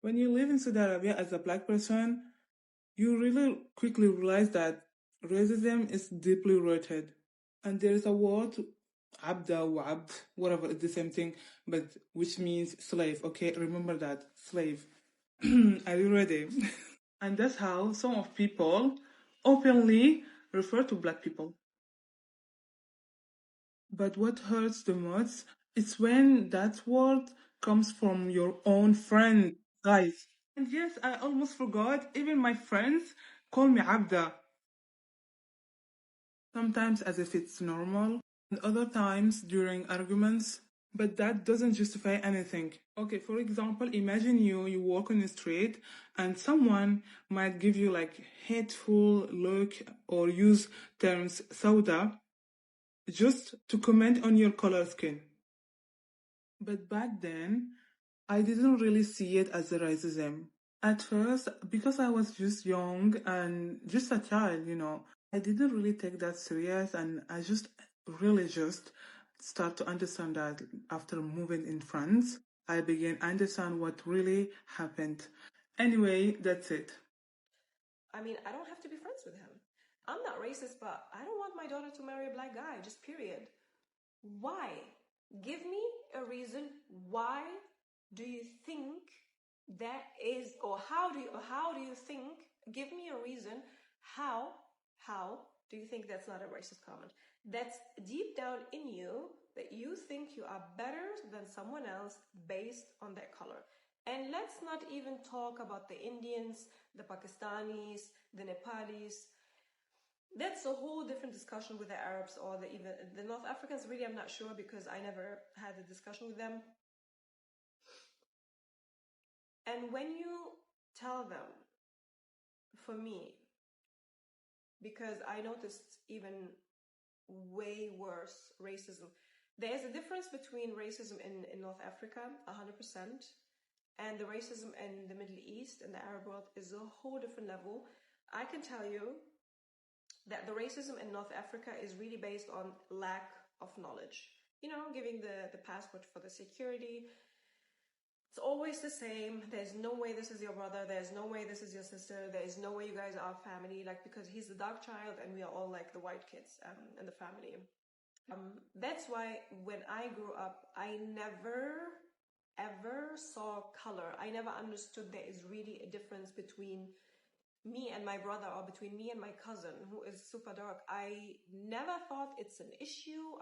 When you live in Saudi Arabia as a black person, you really quickly realize that racism is deeply rooted. And there is a word, abda or abd, whatever, it's the same thing, but which means slave. Okay, remember that, slave. Are you ready? And that's how some of people openly refer to black people. But what hurts the most is when that word comes from your own friend, guys. And yes, I almost forgot, even my friends call me Abda. Sometimes as if it's normal, and other times during arguments, but that doesn't justify anything. Okay, for example, imagine you walk on the street and someone might give you like hateful look or use terms sauda just to comment on your color skin. But back then, I didn't really see it as a racism. At first, because I was just young and just a child, I didn't really take that serious, and I just really just start to understand that after moving in France, I began understand what really happened. Anyway, that's it. I mean, I don't have to be friends with him. I'm not racist, but I don't want my daughter to marry a black guy, just period. Why? Give me a reason. Why do you think that is, or how do you think, give me a reason how do you think that's not a racist comment? That's deep down in you, that you think you are better than someone else based on their color. And let's not even talk about the Indians, the Pakistanis, the Nepalis. That's a whole different discussion with the Arabs or even the North Africans. Really, I'm not sure because I never had a discussion with them. And when you tell them, for me, because I noticed even way worse racism. There's a difference between racism in North Africa, 100%, and the racism in the Middle East and the Arab world is a whole different level. I can tell you that the racism in North Africa is really based on lack of knowledge. Giving the passport for the security. It's always the same. There's no way this is your brother. There's no way this is your sister. There is no way you guys are family. Like, because he's the dark child and we are all like the white kids in the family. That's why when I grew up, I never ever saw color. I never understood there is really a difference between me and my brother or between me and my cousin who is super dark. I never thought it's an issue.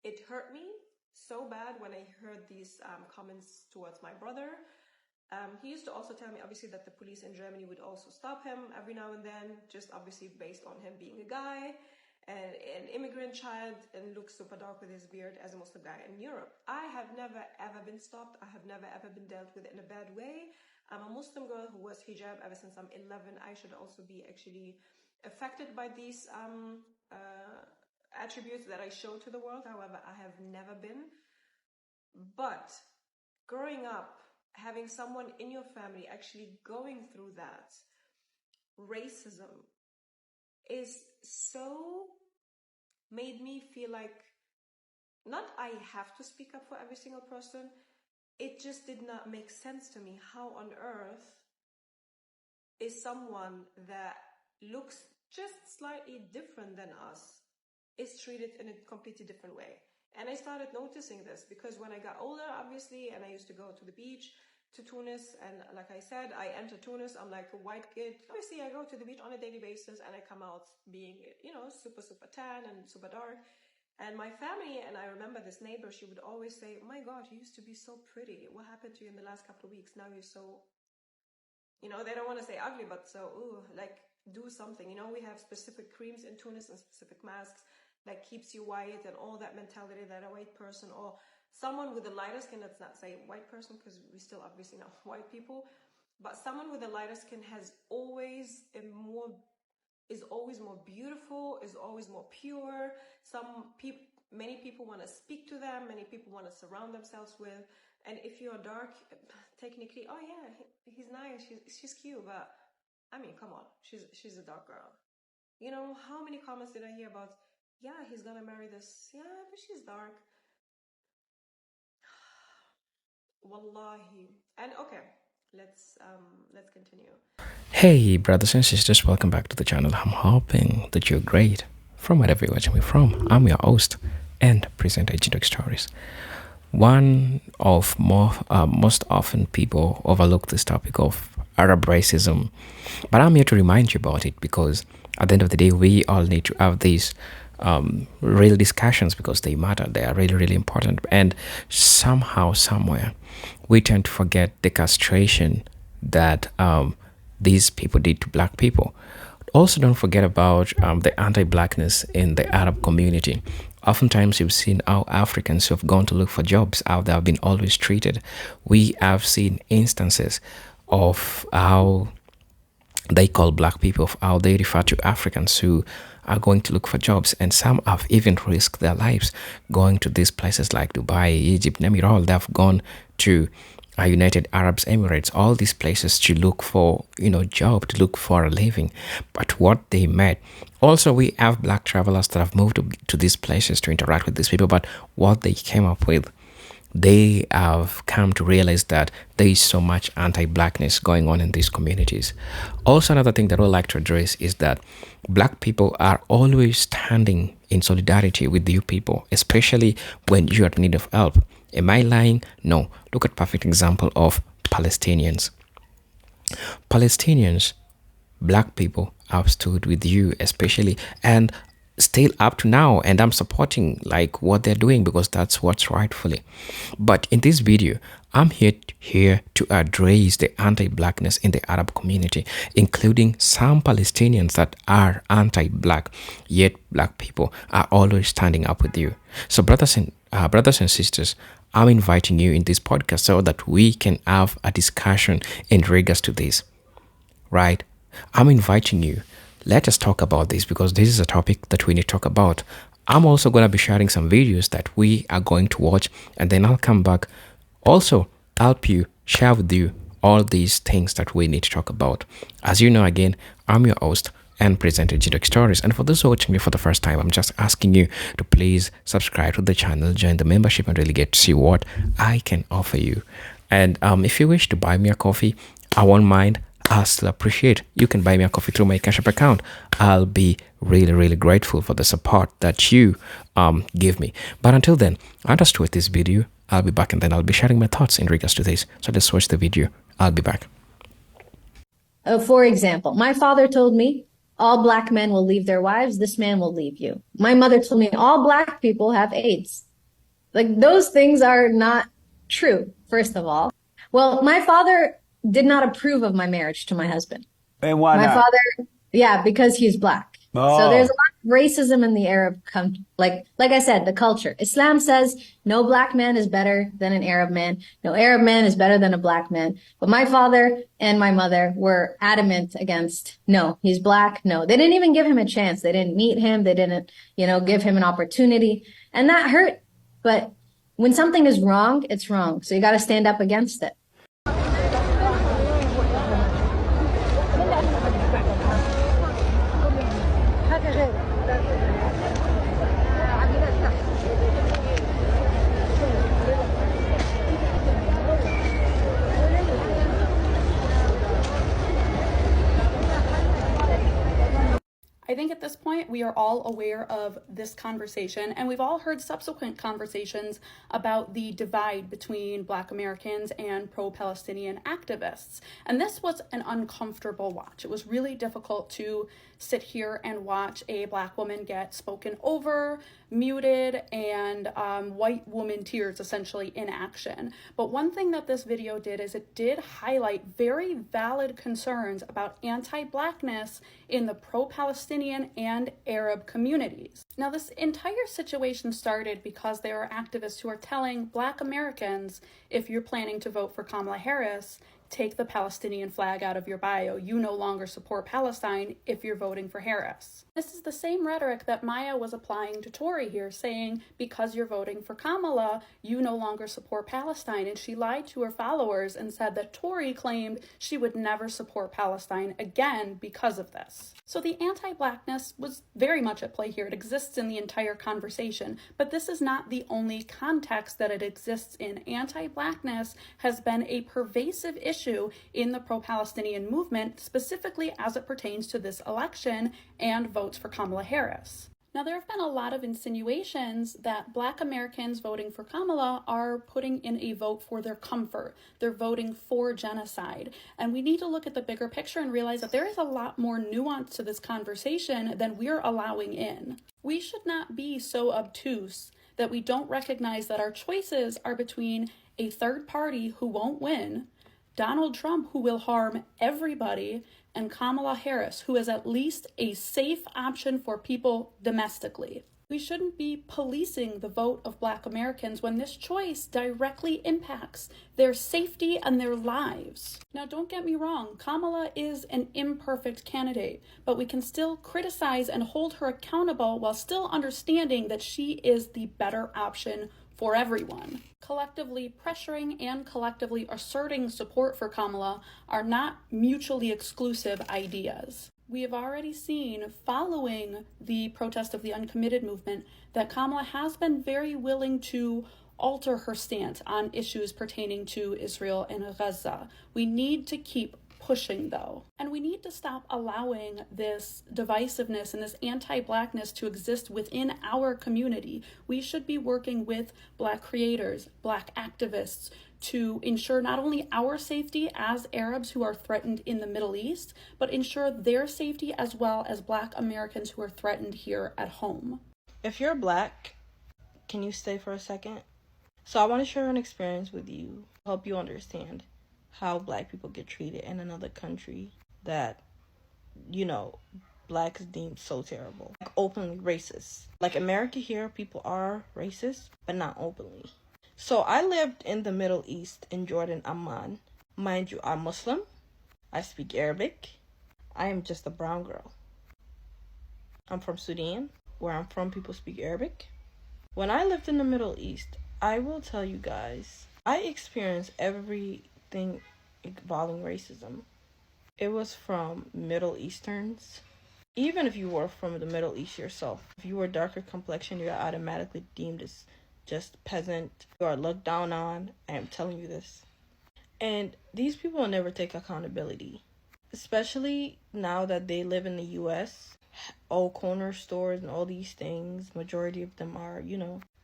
It hurt me so bad when I heard these comments towards my brother. He used to also tell me, obviously, that the police in Germany would also stop him every now and then, just obviously based on him being a guy and an immigrant child and looks super dark with his beard as a Muslim guy in Europe. I have never ever been stopped. I have never ever been dealt with in a bad way. I'm a Muslim girl who wears hijab ever since I'm 11. I should also be actually affected by these attributes that I show to the world. However, I have never been. But growing up, having someone in your family actually going through that racism is so made me feel like not I have to speak up for every single person. It just did not make sense to me. How on earth is someone that looks just slightly different than us is treated in a completely different way? And I started noticing this because when I got older, obviously, and I used to go to the beach, to Tunis, and like I said, I enter Tunis, I'm like a white kid. Obviously, I go to the beach on a daily basis and I come out being, super, super tan and super dark. And my family, and I remember this neighbor, she would always say, oh my God, you used to be so pretty. What happened to you in the last couple of weeks? Now you're so, they don't want to say ugly, but so, do something. We have specific creams in Tunis and specific masks that keeps you white and all that mentality that a white person or someone with a lighter skin, let's not say white person because we still obviously not white people, but someone with a lighter skin is always more beautiful, is always more pure. Many people want to speak to them, many people want to surround themselves with. And if you're dark, technically, oh yeah, he's nice, she's cute, but I mean, come on, she's a dark girl. How many comments did I hear about, yeah, he's gonna marry this, yeah, but she's dark. Wallahi. And okay, let's continue. Hey, brothers and sisters, welcome back to the channel. I'm hoping that you're great. From wherever you're watching me from, I'm your host and presenter, Jidok Stories. One of most often people overlook this topic of Arab racism, but I'm here to remind you about it because at the end of the day, we all need to have these real discussions because they matter. They are really, really important. And somehow, somewhere, we tend to forget the castration that these people did to black people. Also, don't forget about the anti-blackness in the Arab community. Oftentimes, you've seen how Africans who have gone to look for jobs, how they have been always treated. We have seen instances of how they call black people, of how they refer to Africans who are going to look for jobs, and some have even risked their lives going to these places like Dubai, Egypt, name it all. They've gone to United Arab Emirates, all these places to look for, job, to look for a living. But what they met, also we have black travelers that have moved to these places to interact with these people, but what they came up with, they have come to realize that there is so much anti-blackness going on in these communities. Also, another thing that I would like to address is that black people are always standing in solidarity with you people, especially when you're in need of help. Am I lying? No. Look at perfect example of Palestinians. Palestinians, black people have stood with you, especially, and still up to now, and I'm supporting like what they're doing because that's what's rightfully. But in this video, I'm here to address the anti-blackness in the Arab community, including some Palestinians that are anti-black, yet black people are always standing up with you. So brothers and sisters, I'm inviting you in this podcast so that we can have a discussion in regards to this, right? I'm inviting you. Let us talk about this because this is a topic that we need to talk about. I'm also going to be sharing some videos that we are going to watch, and then I'll come back. Also, help you share with you all these things that we need to talk about. As you know, again, I'm your host and presenter, Jidok Stories. And for those who are watching me for the first time, I'm just asking you to please subscribe to the channel, join the membership, and really get to see what I can offer you. And if you wish to buy me a coffee, I won't mind. I'll still appreciate. You can buy me a coffee through my Cash App account. I'll be really, really grateful for the support that you give me. But until then, I'll just wait this video. I'll be back and then I'll be sharing my thoughts in regards to this. So let's watch the video. I'll be back. For example, my father told me all black men will leave their wives. This man will leave you. My mother told me all black people have AIDS. Like those things are not true, first of all. Well, my father did not approve of my marriage to my husband. And why My not? father, yeah, because he's black. So there's a lot of racism in the Arab like I said, the culture. Islam says no black man is better than an Arab man. No Arab man is better than a black man. But my father and my mother were adamant against, no, he's black. No, they didn't even give him a chance. They didn't meet him. They didn't, give him an opportunity. And that hurt. But when something is wrong, it's wrong. So you got to stand up against it. I think at this point we are all aware of this conversation, and we've all heard subsequent conversations about the divide between Black Americans and pro-Palestinian activists. And this was an uncomfortable watch. It was really difficult to sit here and watch a Black woman get spoken over, muted, and white woman tears essentially in action. But one thing that this video did is it did highlight very valid concerns about anti-Blackness in the pro-Palestinian and Arab communities. Now, this entire situation started because there are activists who are telling Black Americans, if you're planning to vote for Kamala Harris, take the Palestinian flag out of your bio. You no longer support Palestine if you're voting for Harris. This is the same rhetoric that Maya was applying to Tori here, saying because you're voting for Kamala, you no longer support Palestine. And she lied to her followers and said that Tori claimed she would never support Palestine again because of this. So the anti-Blackness was very much at play here. It exists in the entire conversation, but this is not the only context that it exists in. Anti-Blackness has been a pervasive issue issue in the pro-Palestinian movement, specifically as it pertains to this election and votes for Kamala Harris. Now, there have been a lot of insinuations that Black Americans voting for Kamala are putting in a vote for their comfort. They're voting for genocide. And we need to look at the bigger picture and realize that there is a lot more nuance to this conversation than we're allowing in. We should not be so obtuse that we don't recognize that our choices are between a third party who won't win, Donald Trump, who will harm everybody, and Kamala Harris, who is at least a safe option for people domestically. We shouldn't be policing the vote of Black Americans when this choice directly impacts their safety and their lives. Now, don't get me wrong, Kamala is an imperfect candidate, but we can still criticize and hold her accountable while still understanding that she is the better option for everyone. Collectively pressuring and collectively asserting support for Kamala are not mutually exclusive ideas. We have already seen, following the protest of the uncommitted movement, that Kamala has been very willing to alter her stance on issues pertaining to Israel and Gaza. We need to keep pushing, though. And we need to stop allowing this divisiveness and this anti-Blackness to exist within our community. We should be working with Black creators, Black activists, to ensure not only our safety as Arabs who are threatened in the Middle East, but ensure their safety as well as Black Americans who are threatened here at home. If you're Black, can you stay for a second? So I want to share an experience with you, help you understand how Black people get treated in another country that, Blacks deemed so terrible. Like openly racist. Like America here, people are racist, but not openly. So I lived in the Middle East, in Jordan, Amman. Mind you, I'm Muslim. I speak Arabic. I am just a brown girl. I'm from Sudan. Where I'm from, people speak Arabic. When I lived in the Middle East, I will tell you guys, I experienced everything involving racism. It was from Middle Easterns. Even if you were from the Middle East yourself, if you were darker complexion, you're automatically deemed as just peasant. You are looked down on. I am telling you this. And these people never take accountability. Especially now that they live in the U.S. All corner stores and all these things, majority of them are,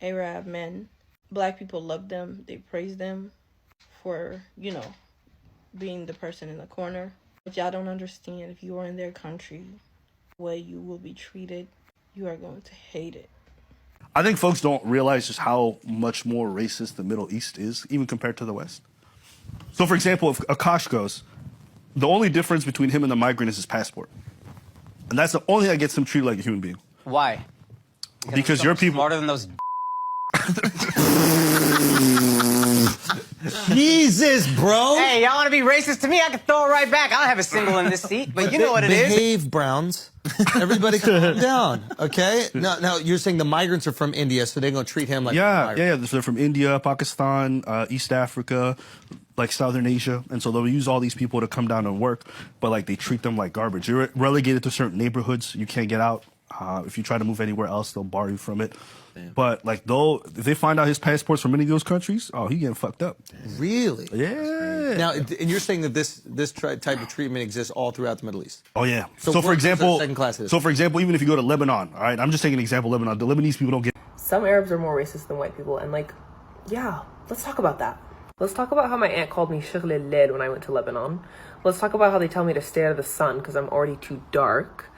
Arab men. Black people love them. They praise them for, being the person in the corner. But y'all don't understand, if you are in their country, the way you will be treated, you are going to hate it. I think folks don't realize just how much more racist the Middle East is, even compared to the West. So, for example, if Akash goes, the only difference between him and the migrant is his passport. And that's the only thing that gets him treated like a human being. Why? Because your people... smarter than those... Jesus, bro. Hey, y'all want to be racist to me? I can throw it right back. I don't have a single in this seat, but you know what it is. Behave, Browns. Everybody calm down, okay? Now, you're saying the migrants are from India, so they're going to treat him like Yeah. They're from India, Pakistan, East Africa, like Southern Asia. And so they'll use all these people to come down and work, but they treat them like garbage. You're relegated to certain neighborhoods. You can't get out. If you try to move anywhere else, they'll bar you from it. Damn. But if they find out his passport's from any of those countries, he getting fucked up. Really? Yeah. Now, and you're saying that this type of treatment exists all throughout the Middle East? Oh yeah. So for example, second class is? So for example, even if you go to Lebanon, all right, I'm just taking an example. Lebanon, the Lebanese people don't get. Some Arabs are more racist than white people, and let's talk about that. Let's talk about how my aunt called me Shighl al-Lail when I went to Lebanon. Let's talk about how they tell me to stay out of the sun because I'm already too dark.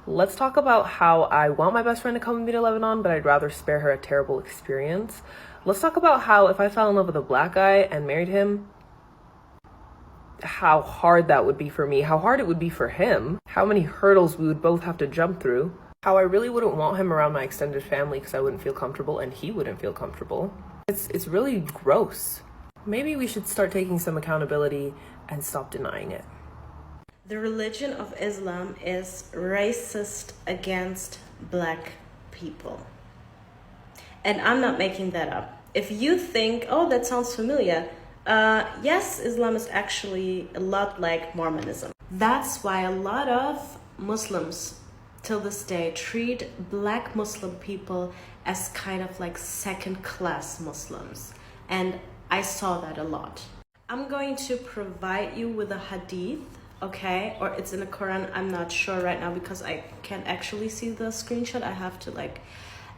Let's talk about how I want my best friend to come with me to Lebanon, but I'd rather spare her a terrible experience. Let's talk about how if I fell in love with a Black guy and married him, how hard that would be for me, how hard it would be for him, how many hurdles we would both have to jump through, how I really wouldn't want him around my extended family because I wouldn't feel comfortable and he wouldn't feel comfortable. It's really gross. Maybe we should start taking some accountability and stop denying it. The religion of Islam is racist against Black people. And I'm not making that up. If you think, that sounds familiar, yes, Islam is actually a lot like Mormonism. That's why a lot of Muslims till this day treat Black Muslim people as kind of like second-class Muslims. And I saw that a lot. I'm going to provide you with a hadith, okay? Or it's in the Quran, I'm not sure right now because I can't actually see the screenshot. I have to like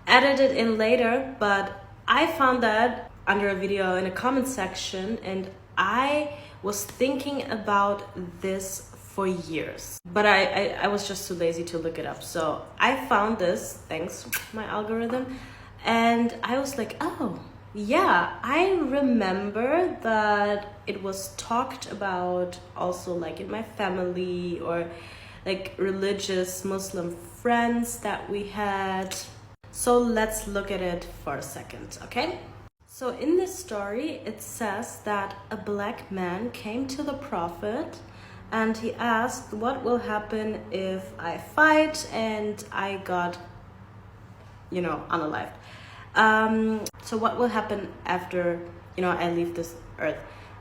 edit it in later, but I found that under a video in a comment section, and I was thinking about this for years, but I was just too lazy to look it up. So I found this, thanks my algorithm, and I was like, oh yeah, I remember that it was talked about also like in my family or like religious Muslim friends that we had. So let's look at it for a second, okay? So in this story, it says that a black man came to the Prophet and he asked, what will happen if I fight and I got, unalived? So what will happen after, I leave this earth?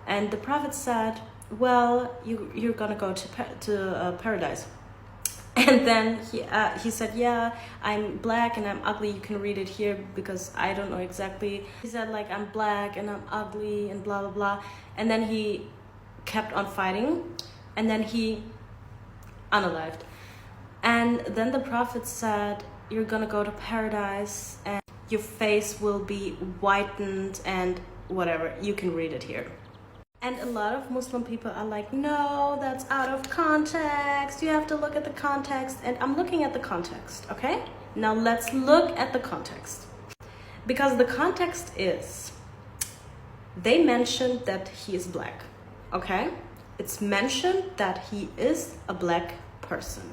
And the Prophet said, well, you're gonna go to paradise. And then he said, yeah, I'm black and I'm ugly. You can read it here because I don't know exactly. He said like, I'm black and I'm ugly and blah, blah, blah. And then he kept on fighting and then he unalived. And then the Prophet said, you're gonna go to paradise and your face will be whitened and whatever. You can read it here. And a lot of Muslim people are like, no, that's out of context. You have to look at the context. And I'm looking at the context, okay? Now let's look at the context. Because the context is, they mentioned that he is black, okay? It's mentioned that he is a black person.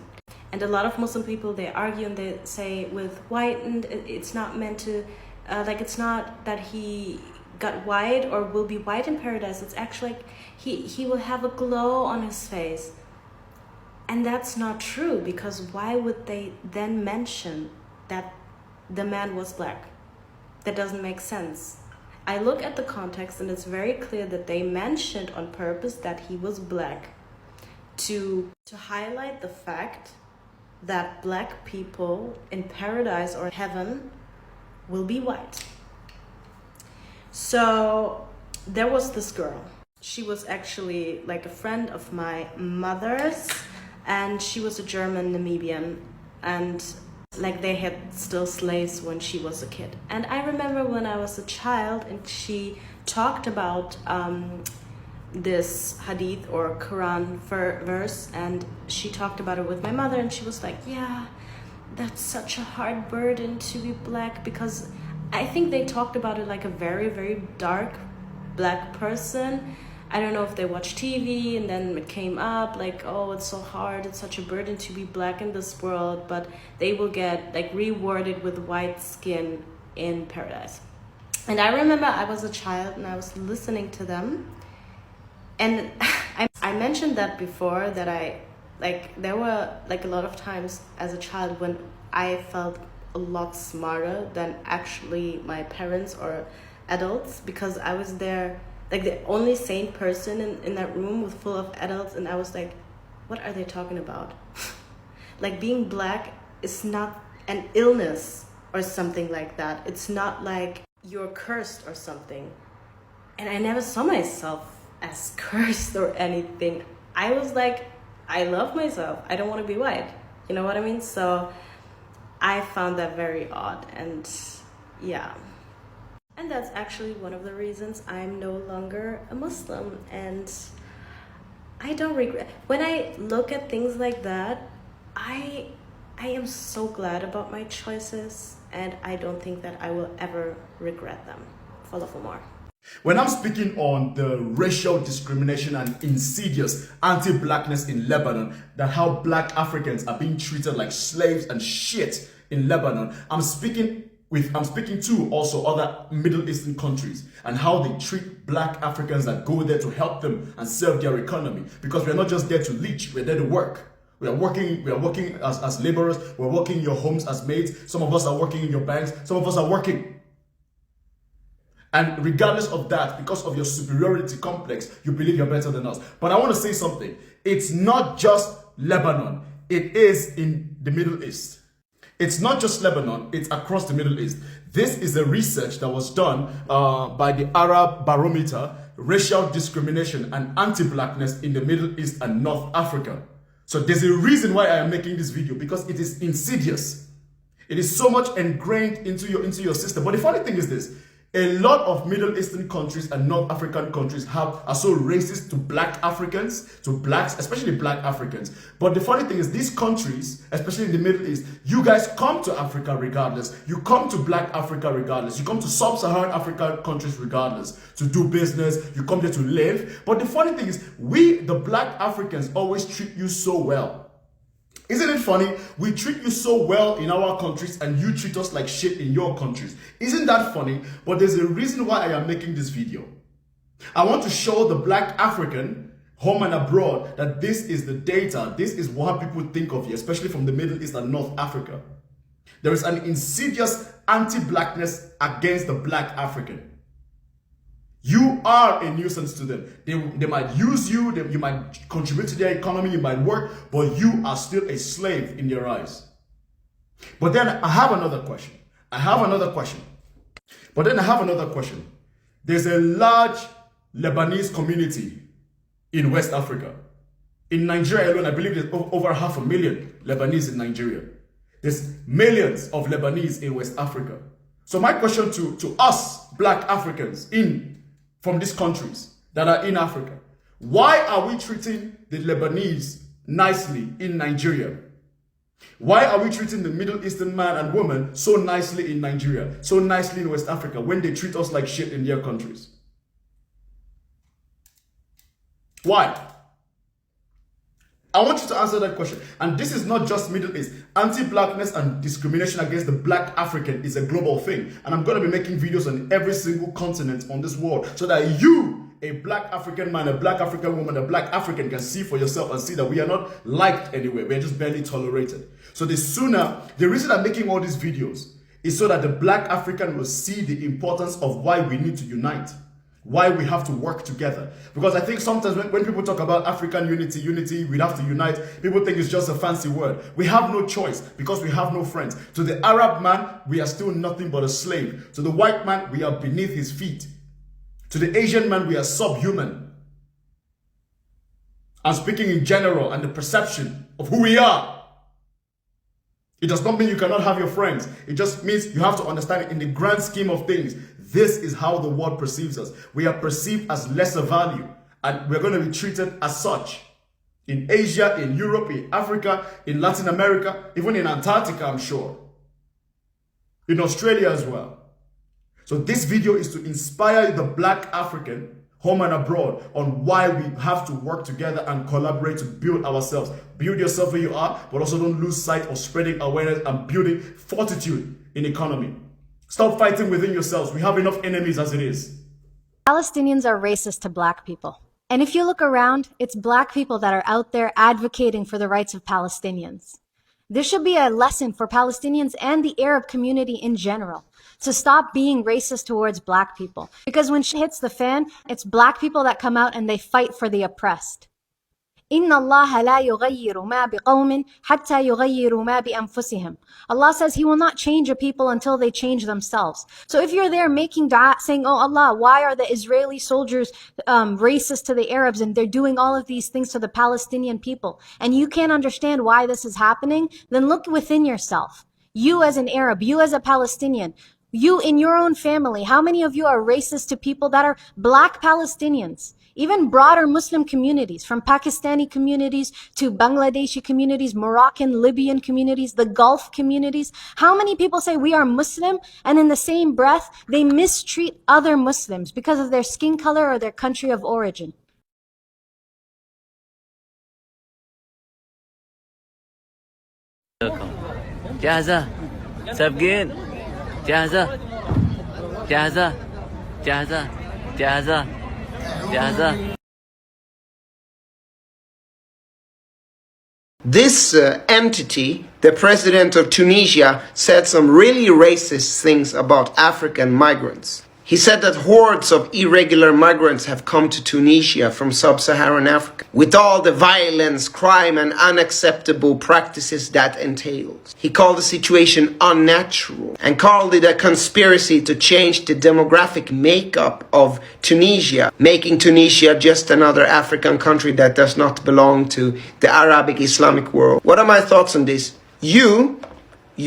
And a lot of Muslim people, they argue and they say with whitened, it's not meant to, it's not that he got white or will be white in paradise. It's actually like he will have a glow on his face. And that's not true, because why would they then mention that the man was black? That doesn't make sense. I look at the context and it's very clear that they mentioned on purpose that he was black to highlight the fact that black people in paradise or heaven will be white. So there was this girl. She was actually like a friend of my mother's, and she was a German Namibian, and like they had still slaves when she was a kid. And I remember when I was a child and she talked about this hadith or Quran verse, and she talked about it with my mother, and she was like, yeah, that's such a hard burden to be black, because I think they talked about it like a very, very dark black person. I don't know if they watched TV and then it came up like, oh, it's so hard, it's such a burden to be black in this world, but they will get like rewarded with white skin in paradise. And I remember I was a child and I was listening to them, and I mentioned that before, that there were like a lot of times as a child when I felt a lot smarter than actually my parents or adults, because I was there like the only sane person in that room with full of adults, and I was like, what are they talking about? Like being black is not an illness or something like that. It's not like you're cursed or something. And I never saw myself as cursed or anything. I was like, I love myself. I don't want to be white. You know what I mean? So I found that very odd, and yeah. And that's actually one of the reasons I'm no longer a Muslim, and I don't regret. When I look at things like that, I am so glad about my choices, and I don't think that I will ever regret them. Follow for more. When I'm speaking on the racial discrimination and insidious anti-blackness in Lebanon, that how black Africans are being treated like slaves and shit in Lebanon, I'm speaking to also other Middle Eastern countries and how they treat black Africans that go there to help them and serve their economy. Because we're not just there to leech, we're there to work. We are working as laborers, we're working in your homes as maids, some of us are working in your banks, some of us are working. And regardless of that, because of your superiority complex, you believe you're better than us. But I want to say something. It's not just Lebanon. It is in the Middle East. It's not just Lebanon. It's across the Middle East. This is a research that was done by the Arab Barometer racial discrimination and anti-blackness in the Middle East and North Africa. So there's a reason why I am making this video, because it is insidious. It is so much ingrained into your system. But the funny thing is this: a lot of Middle Eastern countries and North African countries are so racist to black Africans, to blacks, especially black Africans. But the funny thing is, these countries, especially in the Middle East, you guys come to Africa regardless. You come to black Africa regardless. You come to sub-Saharan African countries regardless to do business. You come there to live. But the funny thing is, we, the black Africans, always treat you so well. Isn't it funny? We treat you so well in our countries and you treat us like shit in your countries. Isn't that funny? But there's a reason why I am making this video. I want to show the black African, home and abroad, that this is the data. This is what people think of you, especially from the Middle East and North Africa. There is an insidious anti-blackness against the black African. You are a nuisance to them. They might use you, you might contribute to their economy, you might work, but you are still a slave in their eyes. But then I have another question. There's a large Lebanese community in West Africa. In Nigeria alone, I believe there's over 500,000 Lebanese in Nigeria. There's millions of Lebanese in West Africa. So my question to us black Africans from these countries that are in Africa: why are we treating the Lebanese nicely in Nigeria? Why are we treating the Middle Eastern man and woman so nicely in Nigeria, so nicely in West Africa, when they treat us like shit in their countries? Why? I want you to answer that question. And this is not just Middle East. Anti-blackness and discrimination against the black African is a global thing. And I'm going to be making videos on every single continent on this world, so that you, a black African man, a black African woman, a black African, can see for yourself and see that we are not liked anywhere. We're just barely tolerated. So the reason I'm making all these videos is so that the black African will see the importance of why we need to unite. Why we have to work together. Because I think sometimes when people talk about African unity, we have to unite, people think it's just a fancy word. We have no choice because we have no friends. To the Arab man, we are still nothing but a slave. To the white man, we are beneath his feet. To the Asian man, we are subhuman. I'm speaking in general and the perception of who we are. It does not mean you cannot have your friends. It just means you have to understand it in the grand scheme of things. This is how the world perceives us. We are perceived as lesser value, and we're going to be treated as such. In Asia, in Europe, in Africa, in Latin America, even in Antarctica, I'm sure. In Australia as well. So this video is to inspire the black African, home and abroad, on why we have to work together and collaborate to build ourselves. Build yourself where you are, but also don't lose sight of spreading awareness and building fortitude in economy. Stop fighting within yourselves. We have enough enemies as it is. Palestinians are racist to black people. And if you look around, it's black people that are out there advocating for the rights of Palestinians. This should be a lesson for Palestinians and the Arab community in general, to stop being racist towards black people. Because when shit hits the fan, it's black people that come out and they fight for the oppressed. إِنَّ اللَّهَ لَا يُغَيِّرُ مَا بِقَوْمٍ حَتَّى يُغَيِّرُوا مَا بِأَنفُسِهِمْ. Allah says He will not change a people until they change themselves. So if you're there making dua, saying, oh Allah, why are the Israeli soldiers racist to the Arabs and they're doing all of these things to the Palestinian people, and you can't understand why this is happening, then look within yourself. You as an Arab, you as a Palestinian, you in your own family, how many of you are racist to people that are black Palestinians? Even broader Muslim communities, from Pakistani communities to Bangladeshi communities, Moroccan, Libyan communities, the Gulf communities. How many people say we are Muslim, and in the same breath, they mistreat other Muslims because of their skin color or their country of origin? جاهزة سابقين جاهزة جاهزة جاهزة جاهزة جاهزة. This entity, the president of Tunisia, said some really racist things about African migrants. He said that hordes of irregular migrants have come to Tunisia from sub-Saharan Africa, with all the violence, crime, and unacceptable practices that entails. He called the situation unnatural and called it a conspiracy to change the demographic makeup of Tunisia, making Tunisia just another African country that does not belong to the Arabic Islamic world. What are my thoughts on this? You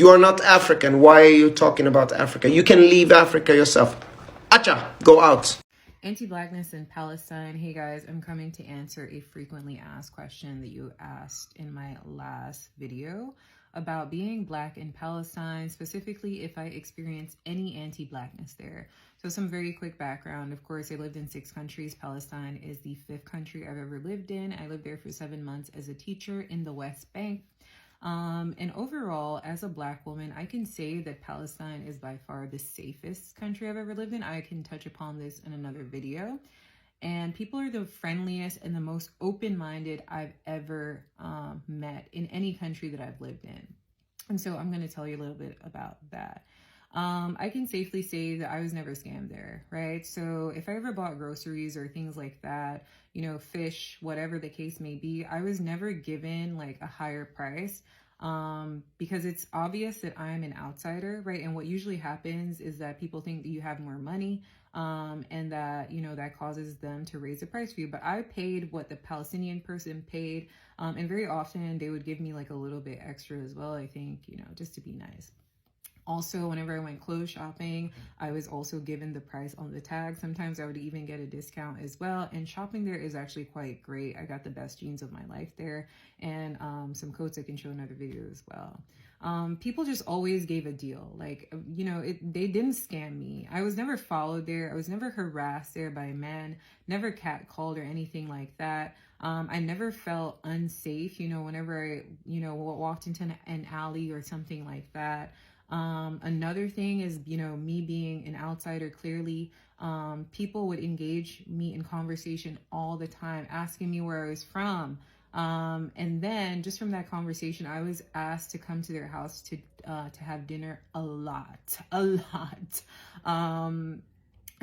are not African. Why are you talking about Africa? You can leave Africa yourself. Acha, go out. Anti-blackness in Palestine. Hey guys, I'm coming to answer a frequently asked question that you asked in my last video about being black in Palestine, specifically if I experienced any anti-blackness there. So some very quick background. Of course, I lived in 6 countries. Palestine is the 5th country I've ever lived in. I lived there for 7 months as a teacher in the West Bank. And overall, as a black woman, I can say that Palestine is by far the safest country I've ever lived in. I can touch upon this in another video. And people are the friendliest and the most open-minded I've ever met in any country that I've lived in. And so I'm going to tell you a little bit about that. I can safely say that I was never scammed there, right? So if I ever bought groceries or things like that, you know, fish, whatever the case may be, I was never given like a higher price because it's obvious that I'm an outsider, right? And what usually happens is that people think that you have more money and that, you know, that causes them to raise the price for you. But I paid what the Palestinian person paid. And very often they would give me like a little bit extra as well, I think, you know, just to be nice. Also, whenever I went clothes shopping, I was also given the price on the tag. Sometimes I would even get a discount as well. And shopping there is actually quite great. I got the best jeans of my life there and some coats I can show in another video as well. People just always gave a deal. Like, you know, they didn't scam me. I was never followed there. I was never harassed there by men, never catcalled or anything like that. I never felt unsafe, you know, whenever I, you know, walked into an alley or something like that. Another thing is, you know, me being an outsider, clearly, people would engage me in conversation all the time, asking me where I was from. And then just from that conversation, I was asked to come to their house to have dinner a lot. And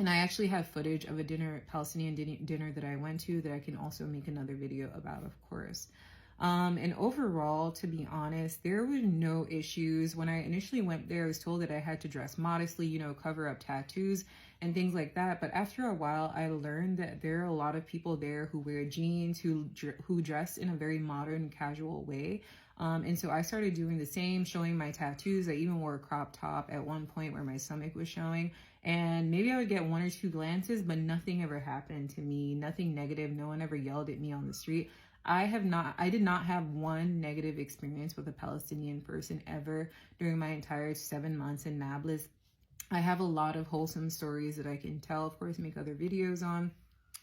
I actually have footage of a Palestinian dinner that I went to that I can also make another video about, of course. And overall, to be honest, there were no issues. When I initially went there, I was told that I had to dress modestly, you know, cover up tattoos and things like that. But after a while, I learned that there are a lot of people there who wear jeans, who dress in a very modern, casual way. And so I started doing the same, showing my tattoos. I even wore a crop top at one point where my stomach was showing. And maybe I would get 1 or 2 glances, but nothing ever happened to me, nothing negative. No one ever yelled at me on the street. I did not have one negative experience with a Palestinian person ever during my entire 7 months in Nablus. I have a lot of wholesome stories that I can tell, of course, make other videos on.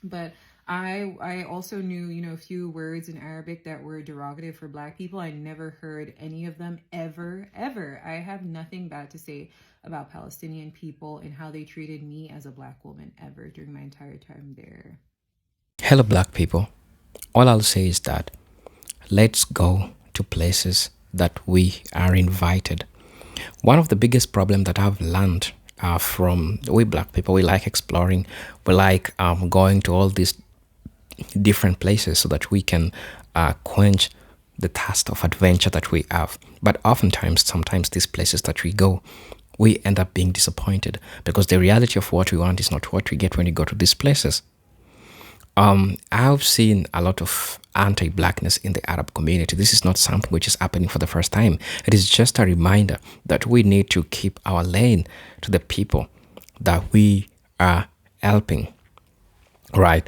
But I also knew, you know, a few words in Arabic that were derogative for Black people. I never heard any of them ever. I have nothing bad to say about Palestinian people and how they treated me as a Black woman ever during my entire time there. Hello, Black people. All I'll say is that let's go to places that we are invited. One of the biggest problems that I've learned from we Black people, we like exploring, we like going to all these different places so that we can quench the thirst of adventure that we have. But sometimes these places that we go, we end up being disappointed because the reality of what we want is not what we get when we go to these places. I've seen a lot of anti-blackness in the Arab community. This is not something which is happening for the first time. It is just a reminder that we need to keep our lane to the people that we are helping, right?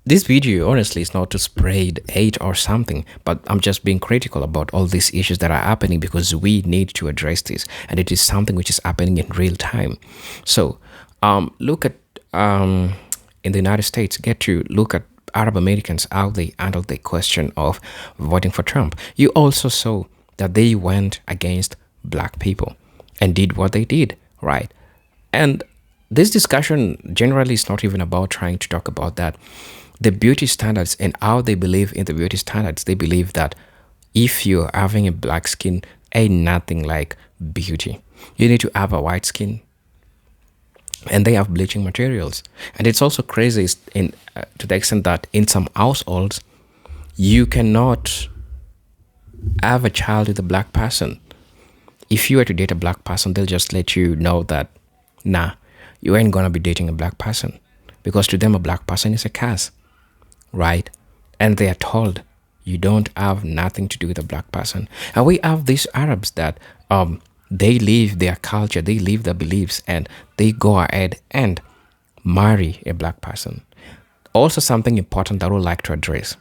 This video, honestly, is not to spread hate or something, but I'm just being critical about all these issues that are happening because we need to address this, and it is something which is happening in real time. So, look at in the United States, get to look at Arab Americans, how they handled the question of voting for Trump. You also saw that they went against Black people and did what they did, right? And this discussion generally is not even about trying to talk about that. The beauty standards and how they believe in the beauty standards, they believe that if you're having a black skin, ain't nothing like beauty. You need to have a white skin and they have bleaching materials. And it's also crazy to the extent that in some households, you cannot have a child with a black person. If you were to date a black person, they'll just let you know that, nah, you ain't gonna be dating a black person, because to them a black person is a curse, right? And they are told you don't have nothing to do with a black person. And we have these Arabs that they live their culture, they live their beliefs, and they go ahead and marry a black person. Also, something important that I would like to address: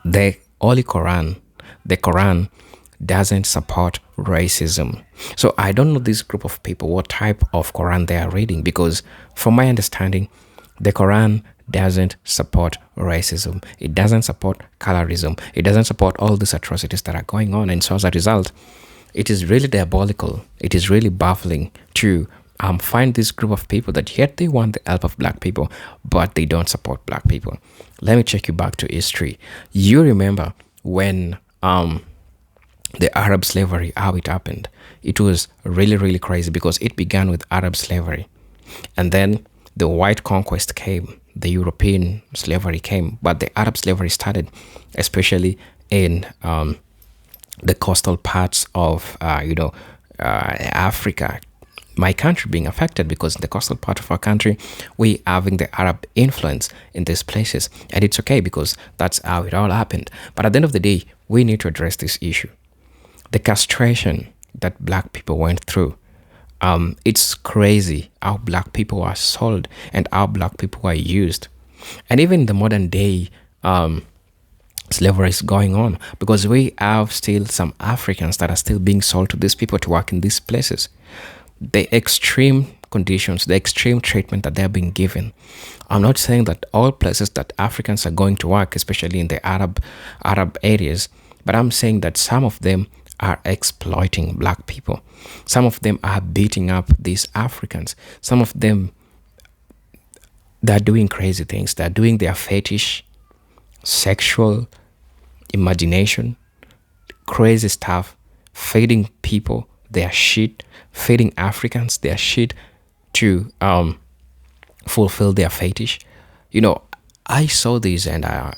the Holy Quran, the Quran doesn't support racism. So I don't know this group of people what type of Quran they are reading, because from my understanding, the Quran doesn't support racism. It doesn't support colorism. It doesn't support all these atrocities that are going on. And so as a result, it is really diabolical. It is really baffling to find this group of people that yet they want the help of black people, but they don't support black people. Let me take you back to history. You remember when the Arab slavery, how it happened? It was really, really crazy, because it began with Arab slavery. And then the white conquest came, the European slavery came, but the Arab slavery started, especially in the coastal parts of, Africa. My country being affected, because in the coastal part of our country, we having the Arab influence in these places. And it's okay, because that's how it all happened. But at the end of the day, we need to address this issue. The castration that black people went through, it's crazy how black people are sold and how black people are used. And even the modern day slavery is going on, because we have still some Africans that are still being sold to these people to work in these places. The extreme conditions, the extreme treatment that they're being given. I'm not saying that all places that Africans are going to work, especially in the Arab areas, but I'm saying that some of them are exploiting black people. Some of them are beating up these Africans. Some of them, they're doing crazy things. They're doing their fetish, sexual imagination, crazy stuff, feeding people their shit, feeding Africans their shit to fulfill their fetish. I saw this and I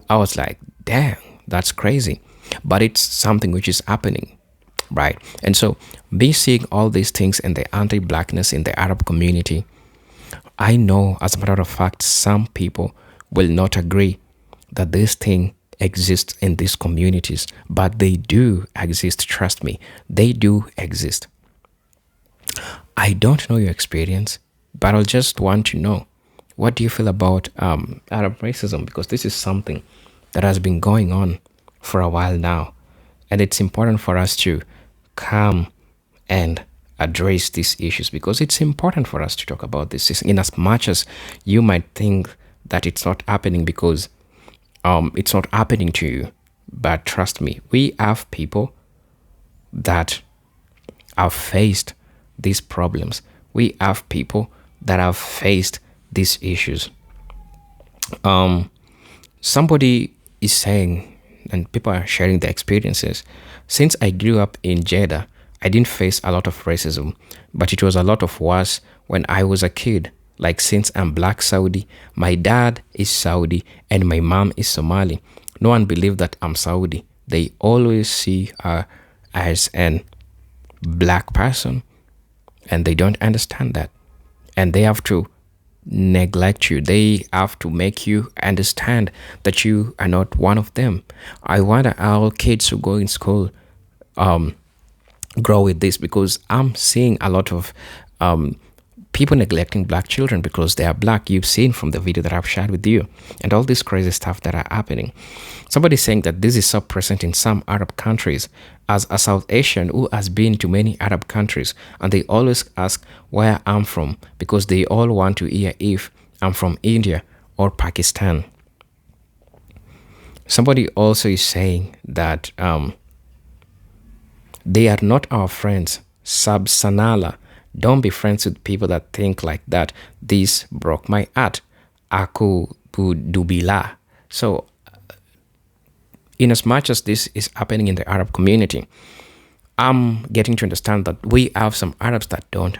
was like, damn, that's crazy. But it's something which is happening, right? And so, me seeing all these things in the anti-blackness in the Arab community, I know, as a matter of fact, some people will not agree that this thing exists in these communities, but they do exist. Trust me, they do exist. I don't know your experience, but I'll just want to know, what do you feel about Arab racism? Because this is something that has been going on for a while now, and it's important for us to come and address these issues, because it's important for us to talk about this, in as much as you might think that it's not happening because it's not happening to you. But trust me, we have people that have faced these problems. We have people that have faced these issues. Somebody is saying, and people are sharing their experiences, since I grew up in Jeddah, I didn't face a lot of racism, but it was a lot of worse when I was a kid. Like, since I'm black Saudi, my dad is Saudi and my mom is Somali. No one believed that I'm Saudi. They always see her as an black person, and they don't understand that. And they have to neglect you. They have to make you understand that you are not one of them. I wonder how kids who go in school grow with this, because I'm seeing a lot of people neglecting black children because they are black. You've seen from the video that I've shared with you, and all this crazy stuff that are happening. Somebody's saying that this is so present in some Arab countries. As a South Asian who has been to many Arab countries, and they always ask where I'm from, because they all want to hear if I'm from India or Pakistan. Somebody also is saying that they are not our friends. Subsanala. Don't be friends with people that think like that. This broke my heart. Aku dubila. So, in as much as this is happening in the Arab community, I'm getting to understand that we have some Arabs that don't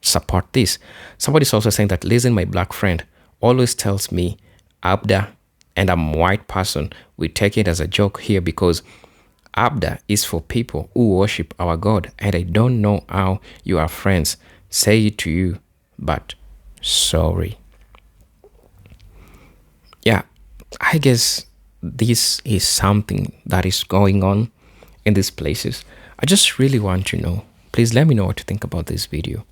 support this. Somebody's also saying that, listen, my black friend always tells me Abda and I'm a white person. We take it as a joke here because Abda is for people who worship our God, and I don't know how you are friends. Say it to you, but sorry. Yeah, I guess this is something that is going on in these places. I just really want to know. Please let me know what you think about this video.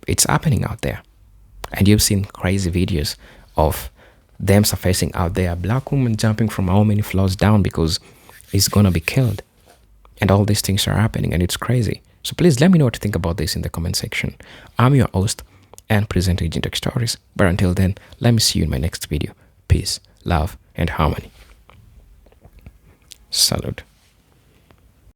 It's happening out there, and you've seen crazy videos of them surfacing out there, black woman jumping from how many floors down because he's gonna be killed, and all these things are happening, and it's crazy. So please let me know what you think about this in the comment section. I'm your host and presenter Agent X Stories, but until then, let me see you in my next video. Peace, love, and harmony. Salute.